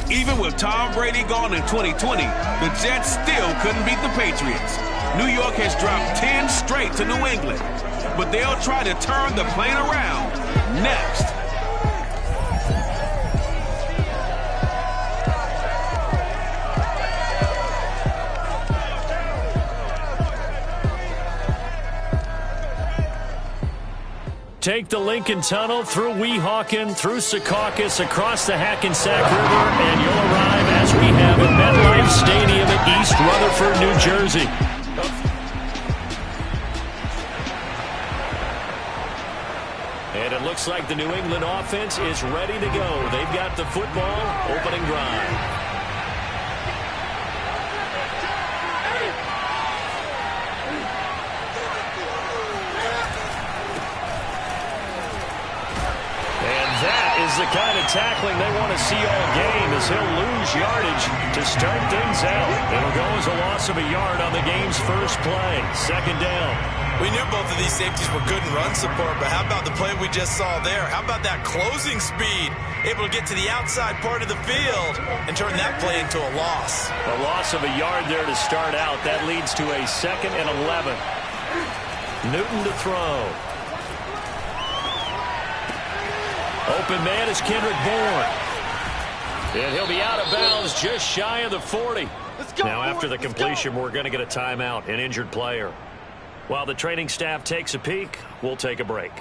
Even with Tom Brady gone in 2020, the Jets still couldn't beat the Patriots. New York has dropped 10 straight to New England, but they'll try to turn the plane around next. Take the Lincoln Tunnel through Weehawken, through Secaucus, across the Hackensack River, and you'll arrive, as we have, at MetLife Stadium in East Rutherford, New Jersey. And it looks like the New England offense is ready to go. They've got the football, opening drive. The kind of tackling they want to see all game, as he'll lose yardage to start things out. It'll go as a loss of a yard on the game's first play. Second down. We knew both of these safeties were good in run support, but how about the play we just saw there? How about that closing speed? Able to get to the outside part of the field and turn that play into a loss. A loss of a yard there to start out. That leads to a 2nd and 11. Newton to throw. Open man is Kendrick Bourne. And he'll be out of bounds just shy of the 40. Now after the completion, we're going to get a timeout, an injured player. While the training staff takes a peek, we'll take a break.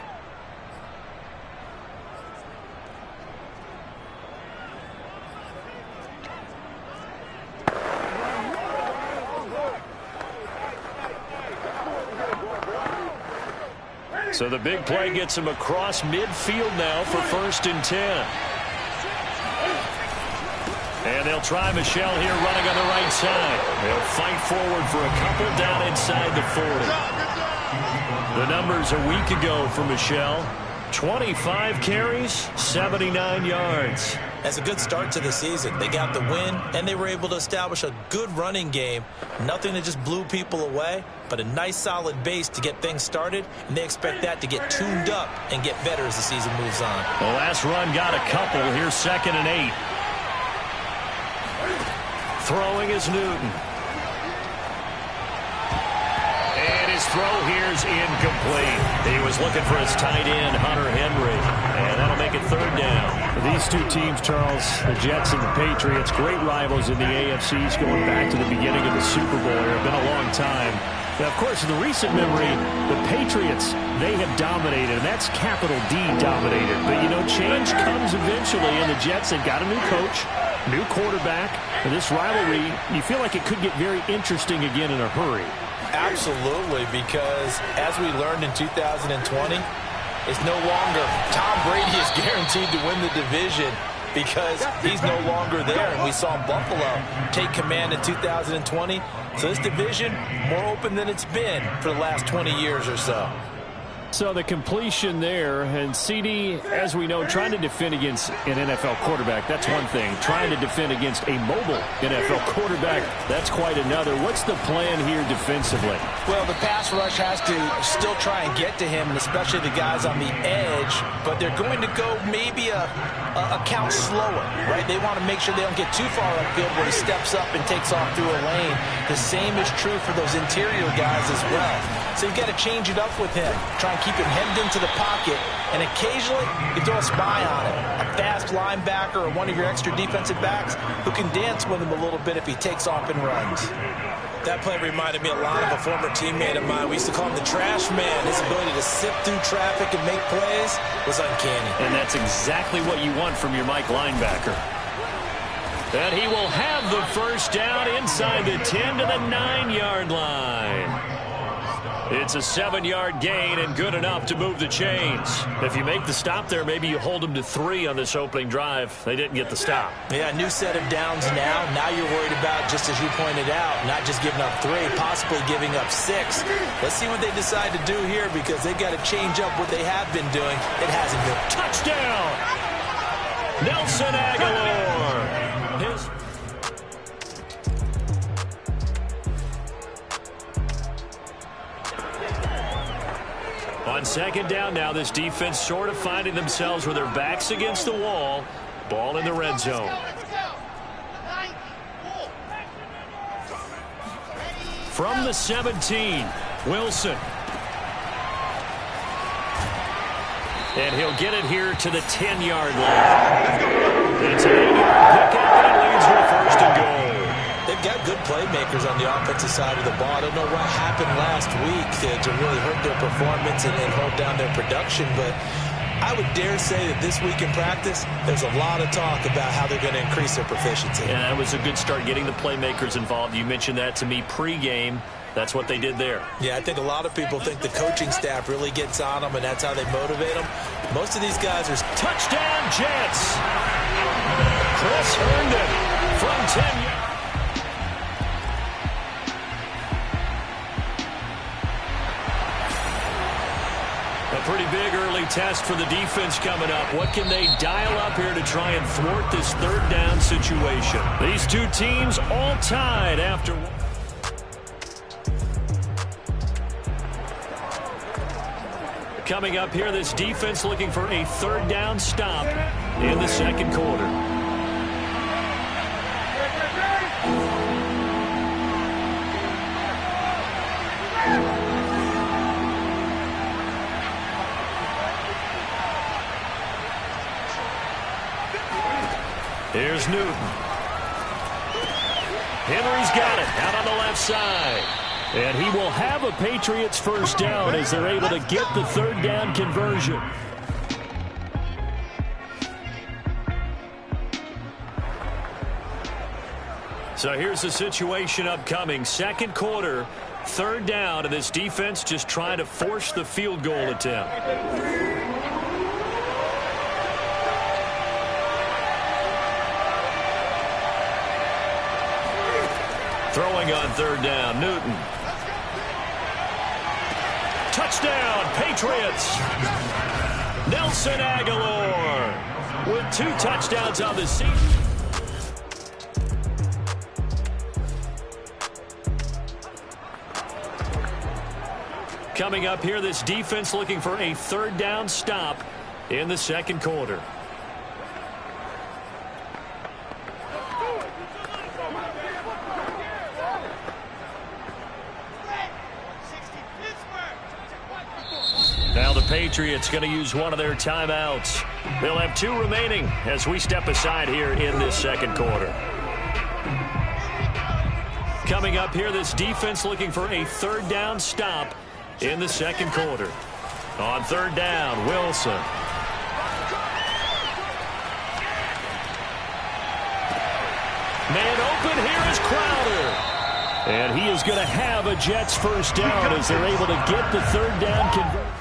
So the big play gets him across midfield now for 1st and 10. And they'll try Michel here running on the right side. They'll fight forward for a couple down inside the 40. The numbers a week ago for Michel: 25 carries, 79 yards. That's a good start to the season. They got the win, and they were able to establish a good running game. Nothing that just blew people away, but a nice solid base to get things started, and they expect that to get tuned up and get better as the season moves on. The last run got a couple. Here's 2nd and 8. Throwing is Newton. And his throw here's incomplete. He was looking for his tight end, Hunter Henry. And that'll make it 3rd down. These two teams, Charles, the Jets and the Patriots, great rivals in the AFCs going back to the beginning of the Super Bowl. It's been a long time. Now, of course, in the recent memory, the Patriots, they have dominated, and that's capital D dominated. But, you know, change comes eventually, and the Jets, they've got a new coach, new quarterback, and this rivalry, you feel like it could get very interesting again in a hurry. Absolutely, because as we learned in 2020, it's no longer Tom Brady is guaranteed to win the division because he's no longer there. And we saw Buffalo take command in 2020. So this division, more open than it's been for the last 20 years or so. So the completion there, and CD, as we know, trying to defend against an NFL quarterback, that's one thing. Trying to defend against a mobile NFL quarterback, that's quite another. What's the plan here defensively? Well, the pass rush has to still try and get to him, and especially the guys on the edge, but they're going to go maybe a count slower, right? They want to make sure they don't get too far upfield where he steps up and takes off through a lane. The same is true for those interior guys as well. So you've got to change it up with him. Try and keep him hemmed into the pocket, and occasionally you throw a spy on him. A fast linebacker or one of your extra defensive backs who can dance with him a little bit if he takes off and runs. That play reminded me a lot of a former teammate of mine. We used to call him the trash man. His ability to sift through traffic and make plays was uncanny. And that's exactly what you want from your Mike linebacker. And he will have the first down inside the 10 to the 9-yard line. It's a 7-yard gain and good enough to move the chains. If you make the stop there, maybe you hold them to 3 on this opening drive. They didn't get the stop. Yeah, new set of downs now. Now you're worried about, just as you pointed out, not just giving up 3, possibly giving up 6. Let's see what they decide to do here because they've got to change up what they have been doing. It hasn't been. Touchdown! Nelson Aguilar. On second down now, this defense sort of finding themselves with their backs against the wall. Ball in the red zone. From the 17, Wilson. And he'll get it here to the 10-yard line. It's an 8-yard pickup, and it leads for a first and goal. They've got good playmakers on the offensive side of the ball. I don't know what happened last week to really hurt their performance and hold down their production, but I would dare say that this week in practice, there's a lot of talk about how they're going to increase their proficiency. Yeah, it was a good start getting the playmakers involved. You mentioned that to me pregame. That's what they did there. Yeah, I think a lot of people think the coaching staff really gets on them, and that's how they motivate them. Most of these guys are... Touchdown, Jets! Chris Herndon from 10 yards. A pretty big early test for the defense coming up. What can they dial up here to try and thwart this third down situation? These two teams all tied after... Coming up here, this defense looking for a third down stop in the second quarter. Here's Newton. Henry's got it out on the left side. And he will have a Patriots first down as they're able to get the third down conversion. So here's the situation upcoming. Second quarter, third down, and this defense just trying to force the field goal attempt. Throwing on third down, Newton. Touchdown, Patriots. Nelson Aguilar with 2 touchdowns on the season. Coming up here, this defense looking for a third down stop in the second quarter. Now the Patriots going to use one of their timeouts. They'll have 2 remaining as we step aside here in this second quarter. Coming up here, this defense looking for a third down stop in the second quarter. On third down, Wilson. Man open, here is Crowder. And he is going to have a Jets first down as they're able to get the third down conversion.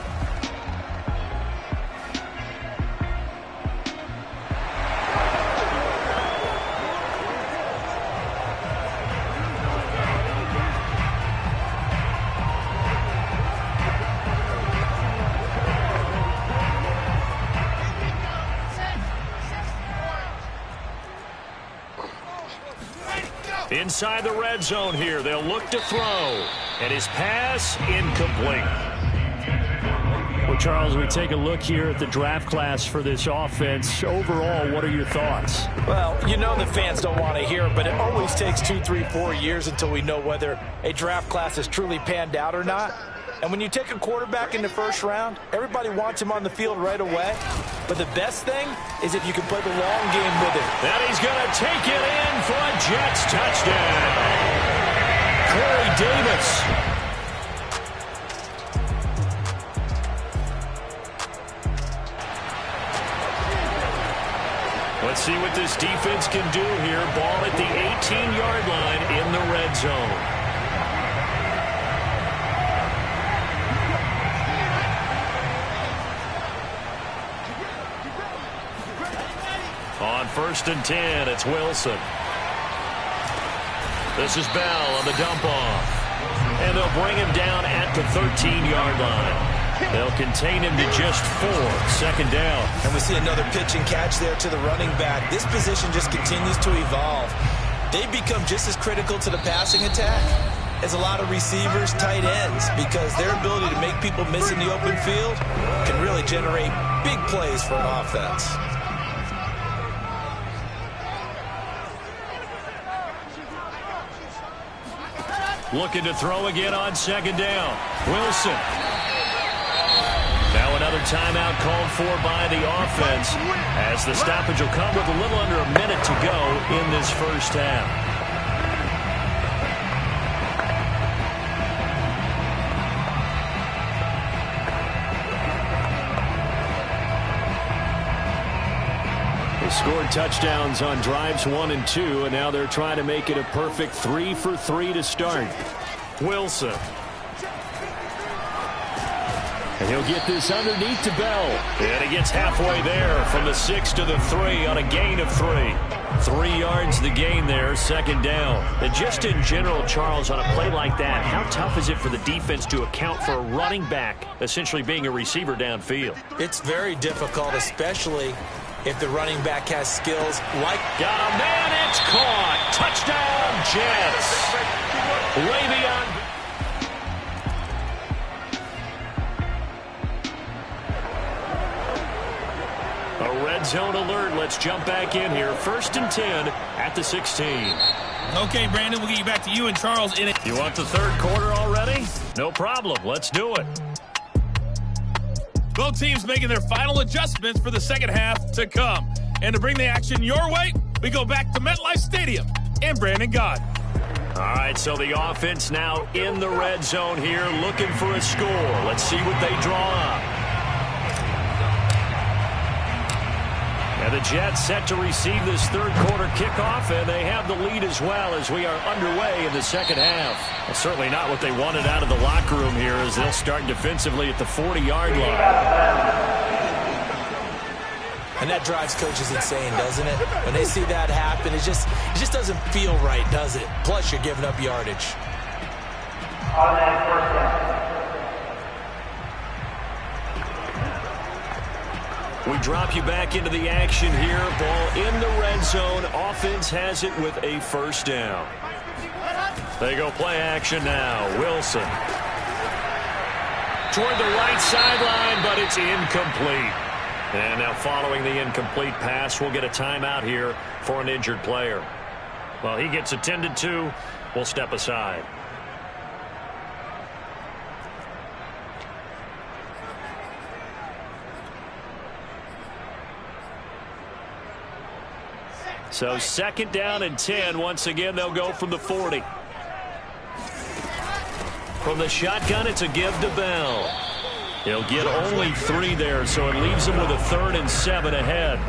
Inside the red zone here, they'll look to throw. And his pass incomplete. Well, Charles, we take a look here at the draft class for this offense. Overall, what are your thoughts? Well, you know the fans don't want to hear it, but it always takes 2, 3, 4 years until we know whether a draft class has truly panned out or not. And when you take a quarterback in the first round, everybody wants him on the field right away. But the best thing is if you can play the long game with him. And he's going to take it in for a Jets touchdown. Corey Davis. Let's see what this defense can do here. Ball at the 18-yard line in the red zone. On 1st and 10, it's Wilson. This is Bell on the dump off. And they'll bring him down at the 13-yard line. They'll contain him to just 4. Second down. And we see another pitch and catch there to the running back. This position just continues to evolve. They become just as critical to the passing attack as a lot of receivers, tight ends, because their ability to make people miss in the open field can really generate big plays for an offense. Looking to throw again on second down. Wilson. Now another timeout called for by the offense, as the stoppage will come with a little under a minute to go in this first half. They scored touchdowns on drives 1 and 2, and now they're trying to make it a perfect 3 for 3 to start. Wilson. And he'll get this underneath to Bell. And he gets halfway there from the 6 to the 3 on a gain of 3. 3 yards the gain there, second down. And just in general, Charles, on a play like that, how tough is it for the defense to account for a running back essentially being a receiver downfield? It's very difficult, especially if the running back has skills like... Got a man, it's caught. Touchdown, Jets. Way beyond... A red zone alert. Let's jump back in here. 1st and 10 at the 16. Okay, Brandon, we'll get you back to you and Charles in it. You want the third quarter already? No problem. Let's do it. Both teams making their final adjustments for the second half to come. And to bring the action your way, we go back to MetLife Stadium and Brandon God. All right, so the offense now in the red zone here, looking for a score. Let's see what they draw up. And the Jets set to receive this third quarter kickoff, and they have the lead as well as we are underway in the second half. Well, certainly not what they wanted out of the locker room here, as they'll start defensively at the 40-yard line. And that drives coaches insane, doesn't it? When they see that happen, it just doesn't feel right, does it? Plus, you're giving up yardage. Automatic first down. We drop you back into the action here. Ball in the red zone. Offense has it with a first down. They go play action now. Wilson. Toward the right sideline, but it's incomplete. And now following the incomplete pass, we'll get a timeout here for an injured player. Well, he gets attended to. We'll step aside. So 2nd down and 10. Once again, they'll go from the 40. From the shotgun, it's a give to Bell. He'll get only 3 there, so it leaves him with a 3rd and 7 ahead.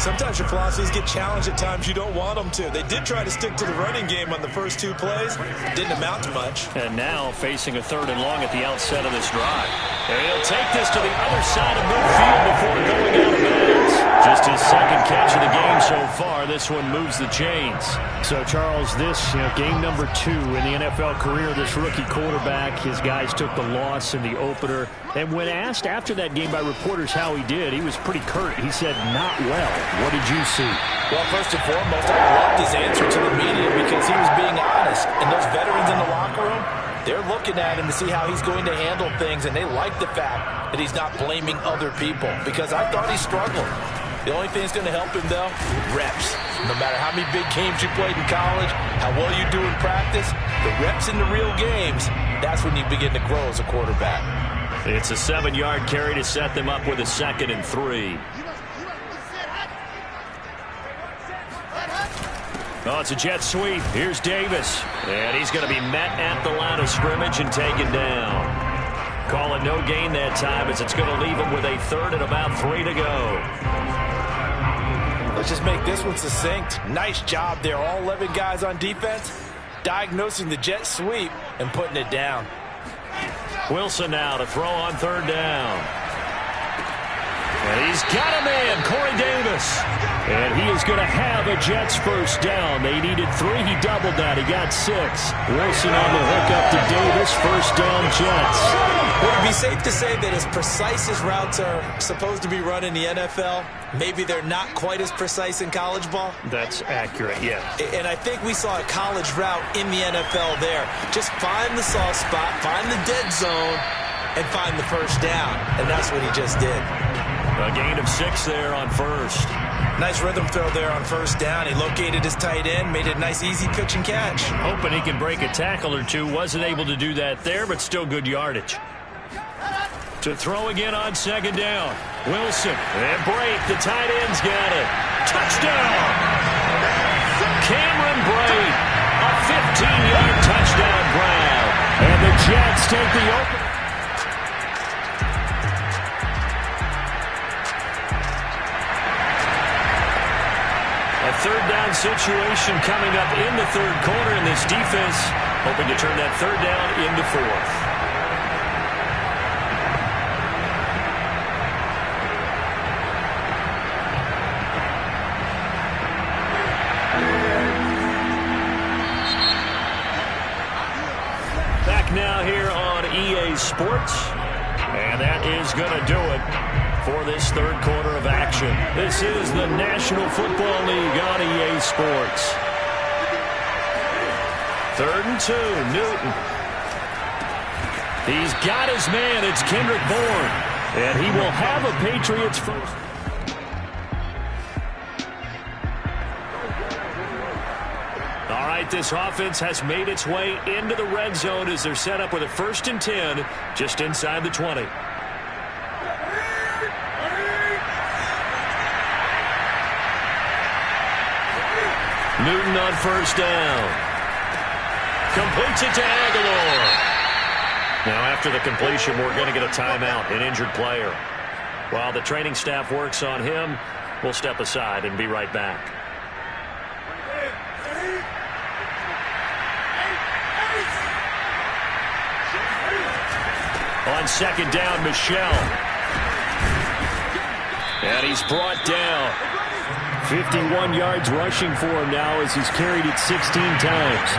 Sometimes your philosophies get challenged at times you don't want them to. They did try to stick to the running game on the first 2 plays. Didn't amount to much. And now facing a 3rd and long at the outset of this drive. And he'll take this to the other side of midfield before going out of bounds. Just his 2nd catch of the game so far. This one moves the chains. So, Charles, this, game number 2 in the NFL career, this rookie quarterback, his guys took the loss in the opener. And when asked after that game by reporters how he did, he was pretty curt. He said, not well. What did you see? Well, first and foremost, I loved his answer to the media because he was being honest. And those veterans in the locker room, they're looking at him to see how he's going to handle things, and they like the fact that he's not blaming other people because I thought he struggled. The only thing that's going to help him, though, reps. No matter how many big games you played in college, how well you do in practice, the reps in the real games, that's when you begin to grow as a quarterback. It's a 7-yard carry to set them up with a 2nd and 3. Oh, it's a jet sweep. Here's Davis. And he's going to be met at the line of scrimmage and taken down. Call it no gain that time as it's going to leave him with a 3rd and about 3 to go. Let's just make this one succinct. Nice job there. All 11 guys on defense diagnosing the jet sweep and putting it down. Wilson now to throw on 3rd down. And he's got a man, Corey Davis. And he is going to have a Jets first down. They needed 3. He doubled that. He got 6. Wilson on the hook up to Davis. First down, Jets. Would it be safe to say that as precise as routes are supposed to be run in the NFL, maybe they're not quite as precise in college ball? That's accurate, yeah. And I think we saw a college route in the NFL there. Just find the soft spot, find the dead zone, and find the first down. And that's what he just did. A gain of 6 there on 1st. Nice rhythm throw there on first down. He located his tight end, made it a nice, easy pitch and catch. Hoping he can break a tackle or two. Wasn't able to do that there, but still good yardage. To throw again on second down. Wilson. And break. The tight end's got it. Touchdown! Cameron Brate. A 15-yard touchdown grab. And the Jets take the open. A third down situation coming up in the third quarter, and this defense hoping to turn that third down into fourth. Back now here on EA Sports, and that is going to do it for this third quarter of action. This is the National Football League on EA Sports. 3rd and 2, Newton. He's got his man. It's Kendrick Bourne. And he will have a Patriots first. All right, this offense has made its way into the red zone as they're set up with a 1st and 10 just inside the 20. Newton on first down. Completes it to Aguilar. Now after the completion, we're going to get a timeout, an injured player. While the training staff works on him, we'll step aside and be right back. On second down, Michel. And he's brought down. 51 yards rushing for him now as he's carried it 16 times.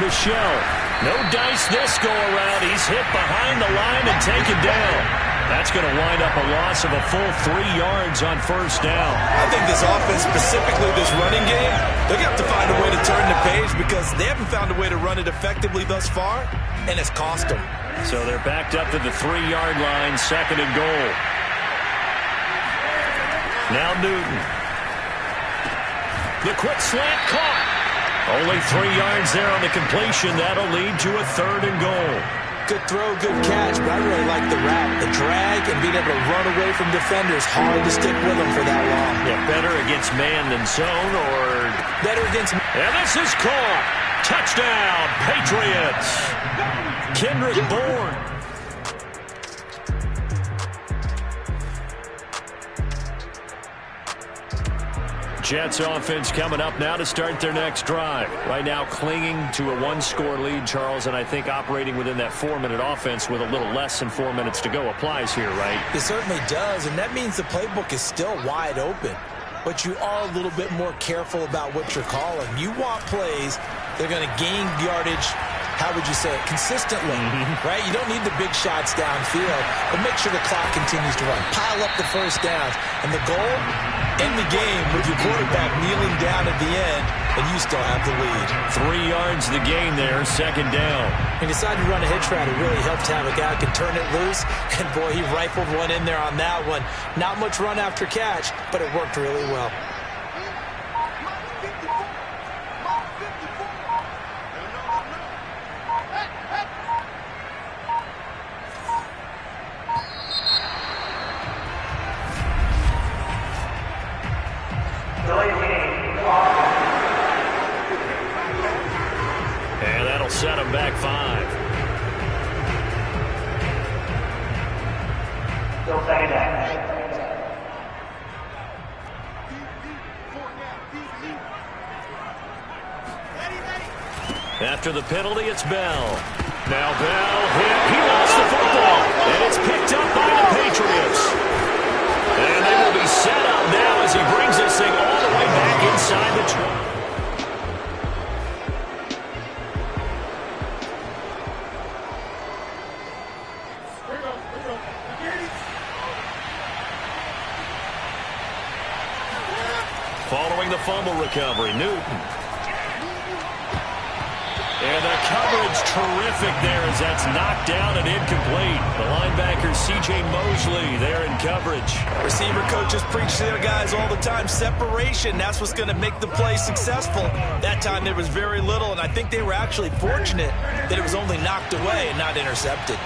Michel, no dice this go around. He's hit behind the line and taken down. That's going to wind up a loss of a full 3 yards on first down. I think this offense, specifically this running game, they're going to have to find a way to turn the page because they haven't found a way to run it effectively thus far, and it's cost them. So they're backed up to the 3-yard line, 2nd and goal. Now Newton. The quick slant caught. Only 3 yards there on the completion. That'll lead to a 3rd and goal. Good throw, good catch, but I really like the route. The drag and being able to run away from defenders, hard to stick with them for that long. Yeah, better against man than zone, or better against... And this is caught. Touchdown, Patriots. Kendrick Bourne. Jets offense coming up now to start their next drive. Right now clinging to a 1-score lead, Charles, and I think operating within that 4-minute offense with a little less than 4 minutes to go applies here, right? It certainly does, and that means the playbook is still wide open. But you are a little bit more careful about what you're calling. You want plays, they're going to gain yardage, how would you say it, consistently, right? You don't need the big shots downfield, but make sure the clock continues to run. Pile up the first downs. And the goal, end the game with your quarterback kneeling down at the end, and you still have the lead. 3 yards the gain there, 2nd down. He decided to run a hitch route. It really helped to have a guy who can turn it loose, and boy, he rifled one in there on that one. Not much run after catch, but it worked really well. And that'll set him back 5. Still 2nd down. After the penalty, it's Bell. Now Bell hit. He lost the football. And it's picked up by the Patriots. And they will be set up now as he brings this thing all the way back inside the 20. Following the fumble recovery, Newton. And the coverage terrific there as that's knocked down and incomplete. The linebacker, C.J. Mosley, there in coverage. Receiver coaches preach to their guys all the time. Separation, that's what's going to make the play successful. That time there was very little, and I think they were actually fortunate that it was only knocked away and not intercepted.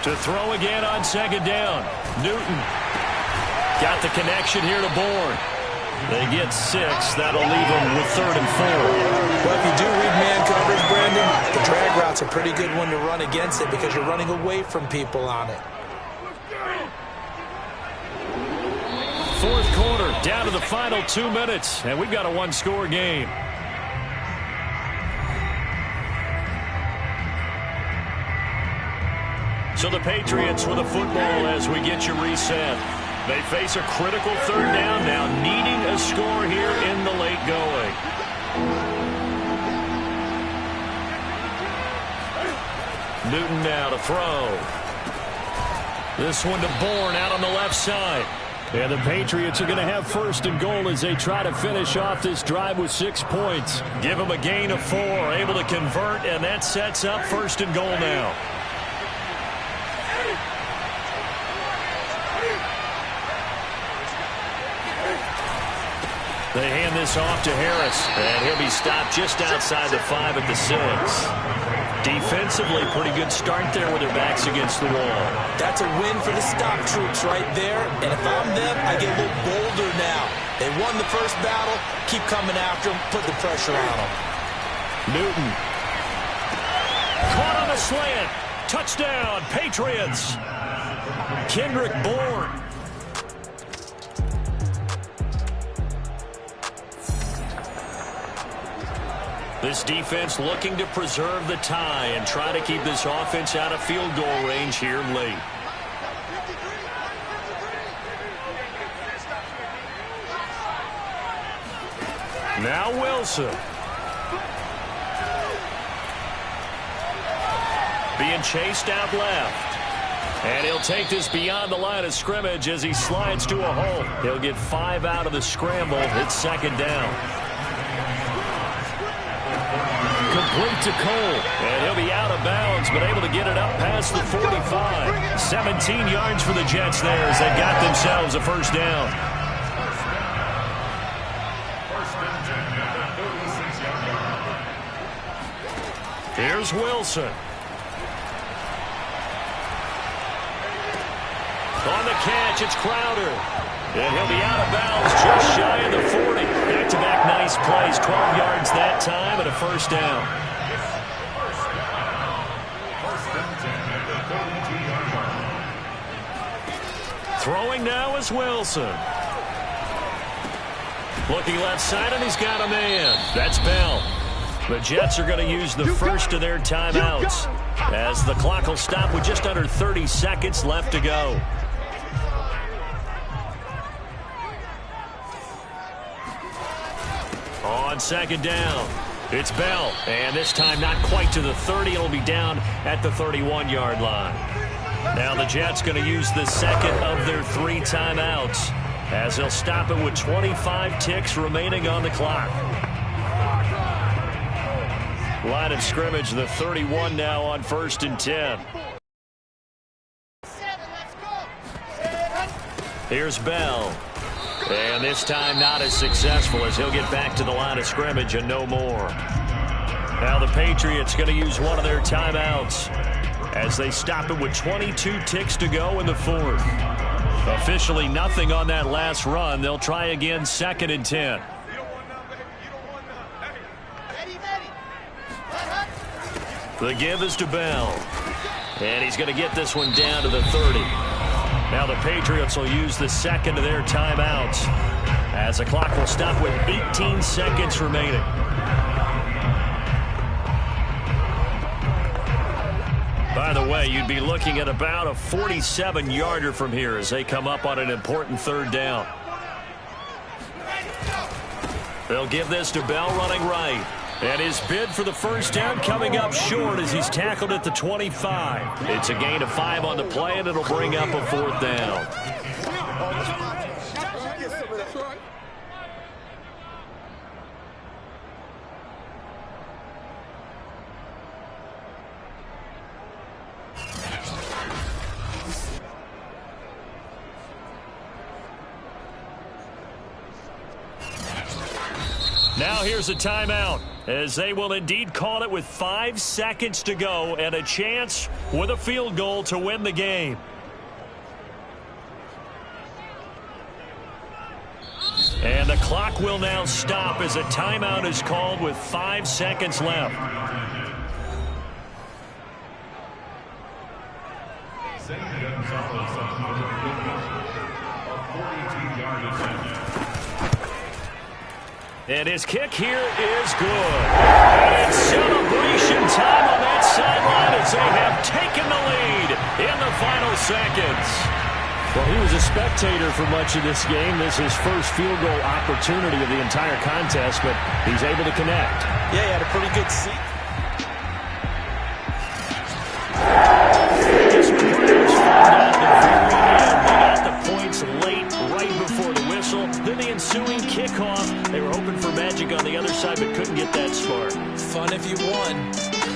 To throw again on second down. Newton got the connection here to Bourne. They get 6. That'll leave them with 3rd and 4. Well, if you do read man coverage, Brandon, the drag route's a pretty good one to run against it because you're running away from people on it. 4th quarter, down to the final 2 minutes, and we've got a one-score game. So the Patriots with a football as we get you reset. They face a critical 3rd down now, needing a score here in the late going. Newton now to throw. This one to Bourne out on the left side. And the Patriots are going to have 1st and goal as they try to finish off this drive with 6 points. Give them a gain of 4, able to convert, and that sets up 1st and goal now. They hand this off to Harris, and he'll be stopped just outside the 5 at the 6. Defensively, pretty good start there with their backs against the wall. That's a win for the stop troops right there, and if I'm them, I get a little bolder now. They won the first battle, keep coming after them, put the pressure on them. Newton. Caught on a slant. Touchdown, Patriots. Kendrick Bourne. This defense looking to preserve the tie and try to keep this offense out of field goal range here late. Now Wilson. Being chased out left. And he'll take this beyond the line of scrimmage as he slides to a hole. He'll get 5 out of the scramble. It's 2nd down. Complete to Cole, and he'll be out of bounds, but able to get it up past the 45. 17 yards for the Jets there as they got themselves a 1st down. Here's Wilson. On the catch, it's Crowder. And he'll be out of bounds just shy of the 40. Back-to-back nice plays, 12 yards that time and a 1st down. Throwing now is Wilson. Looking left side, and he's got a man. That's Bell. The Jets are going to use the first of their timeouts as the clock will stop with just under 30 seconds left to go. On 2nd down, it's Bell, and this time not quite to the 30. It'll be down at the 31-yard line. Now the Jets going to use the 2nd of their 3 timeouts as they'll stop it with 25 ticks remaining on the clock. Line of scrimmage, the 31 now on 1st and 10. Here's Bell. And this time not as successful as he'll get back to the line of scrimmage and no more. Now the Patriots going to use one of their timeouts as they stop it with 22 ticks to go in the 4th. Officially nothing on that last run. They'll try again 2nd and 10. The give is to Bell. And he's going to get this one down to the 30. Now the Patriots will use the 2nd of their timeouts as the clock will stop with 18 seconds remaining. By the way, you'd be looking at about a 47-yarder from here as they come up on an important 3rd down. They'll give this to Bell running right. And his bid for the 1st down coming up short as he's tackled at the 25. It's a gain of 5 on the play, and it'll bring up a 4th down. Now here's a timeout, as they will indeed call it with 5 seconds to go and a chance with a field goal to win the game. And the clock will now stop as a timeout is called with 5 seconds left. And his kick here is good. And it's celebration time on that sideline as they have taken the lead in the final seconds. Well, he was a spectator for much of this game. This is his first field goal opportunity of the entire contest, but he's able to connect. Yeah, he had a pretty good seat. Just when the players found out the very end, they got the points late, right before the whistle. Then the ensuing kickoff. They were hoping for magic on the other side, but couldn't get that spark. Fun if you won.